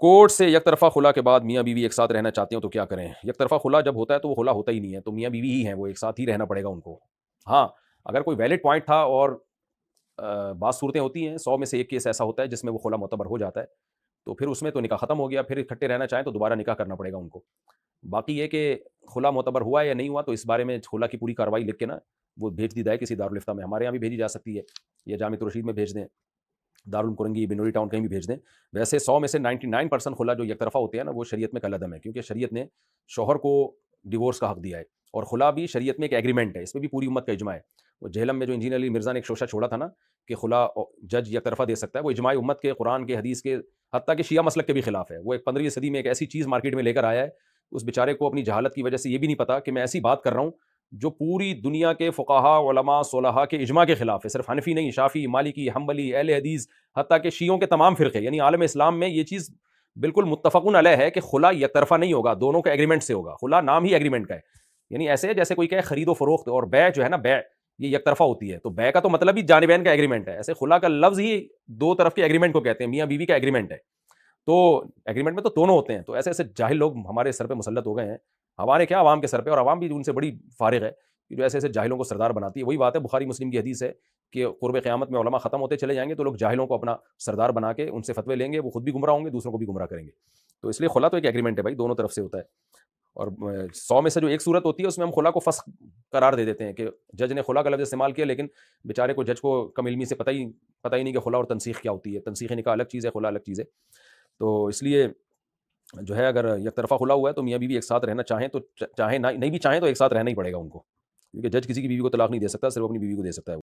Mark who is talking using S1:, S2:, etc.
S1: Court سے یک طرفہ خلا کے بعد میاں بیوی ایک ساتھ رہنا چاہتے ہوں تو کیا کریں؟ یک طرفہ خلا جب ہوتا ہے تو وہ خلا ہوتا ہی نہیں ہے، تو میاں بیوی ہی ہیں، وہ ایک ساتھ ہی رہنا پڑے گا ان کو۔ ہاں، اگر کوئی ویلڈ پوائنٹ تھا اور بعض صورتیں ہوتی ہیں، 100 میں سے ایک کیس ایسا ہوتا ہے جس میں وہ خلا معتبر ہو جاتا ہے، تو پھر اس میں تو نکاح ختم ہو گیا، پھر اکٹھے رہنا چاہیں تو دوبارہ نکاح کرنا پڑے گا ان کو۔ باقی یہ کہ خلا معتبر ہوا ہے یا نہیں ہوا، تو اس بارے میں خلا کی پوری کارروائی لکھ کے نا وہ بھیج دی جائے کسی دارالفتہ میں، ہمارے یہاں بھی بھیجی جا سکتی ہے، یا جامعۃ الرشید میں بھیج دیں، دارالقرنگی، بنوری ٹاؤن کہیں بھی بھیج دیں۔ ویسے 100 میں سے 99% خلا جو یک طرفہ ہوتے ہیں نا، وہ شریعت میں کالعدم ہے، کیونکہ شریعت نے شوہر کو ڈیورس کا حق دیا ہے، اور خلا بھی شریعت میں ایک ایگریمنٹ ہے، اس میں بھی پوری امت کا اجماع ہے۔ وہ جہلم میں جو انجینئر علی مرزا نے ایک شوشہ چھوڑا تھا نا کہ خلا جج یک طرفہ دے سکتا ہے، وہ اجماع امت کے، قرآن کے، حدیث کے، حتیٰ کہ شیعہ مسلک کے بھی خلاف ہے۔ وہ ایک 15ویں صدی میں ایک ایسی چیز مارکیٹ میں لے کر آیا ہے، اس بیچارے کو اپنی جہالت کی وجہ سے یہ بھی نہیں پتا کہ میں ایسی بات کر رہا ہوں جو پوری دنیا کے فقہاء، علماء، صلحاء کے اجماع کے خلاف ہے، صرف حنفی نہیں، شافعی، مالکی، حنبلی، اہل حدیث، حتیٰ کہ شیعوں کے تمام فرقے، یعنی عالم اسلام میں یہ چیز بالکل متفقن علیہ ہے کہ خلا یک طرفہ نہیں ہوگا، دونوں کے ایگریمنٹ سے ہوگا۔ خلا نام ہی ایگریمنٹ کا ہے، یعنی ایسے ہے جیسے کوئی کہے خرید و فروخت، اور بیع جو ہے نا، بیع یہ یک طرفہ ہوتی ہے، تو بیع کا تو مطلب ہی جانبین کا ایگریمنٹ ہے، ایسے خلا کا لفظ ہی دو طرف کے ایگریمنٹ کو کہتے ہیں، میاں بیوی کا ایگریمنٹ ہے، تو ایگریمنٹ میں تو دونوں ہوتے ہیں۔ تو ایسے ایسے جاہل لوگ ہمارے سر پہ مسلط ہو گئے ہیں، ہمارے کیا عوام کے سر پہ، اور عوام بھی ان سے بڑی فارغ ہے کہ جو ایسے ایسے جاہلوں کو سردار بناتی ہے۔ وہی بات ہے، بخاری مسلم کی حدیث ہے کہ قرب قیامت میں علماء ختم ہوتے چلے جائیں گے تو لوگ جاہلوں کو اپنا سردار بنا کے ان سے فتوے لیں گے، وہ خود بھی گمراہ ہوں گے، دوسروں کو بھی گمراہ کریں گے۔ تو اس لیے خلا تو ایک ایگریمنٹ ہے بھائی، دونوں طرف سے ہوتا ہے۔ اور 100 میں سے جو ایک صورت ہوتی ہے اس میں ہم خلا کو فسخ قرار دے دیتے ہیں کہ جج نے خلا کا لفظ استعمال کیا، لیکن بیچارے کو، جج کو کم علمی سے پتہ ہی نہیں کہ خلا اور تنسیخ کیا ہوتی ہے، تنسیخ نکاح الگ چیز ہے، خلا الگ چیز ہے۔ تو اس لیے جو ہے، اگر یک طرفہ خلا ہوا ہے تو میاں بیوی ایک ساتھ رہنا چاہیں تو چاہیں، نہیں بھی چاہیں تو ایک ساتھ رہنا ہی پڑے گا ان کو، کیونکہ جج کسی کی بیوی کو طلاق نہیں دے سکتا، صرف اپنی بیوی کو دے سکتا ہے۔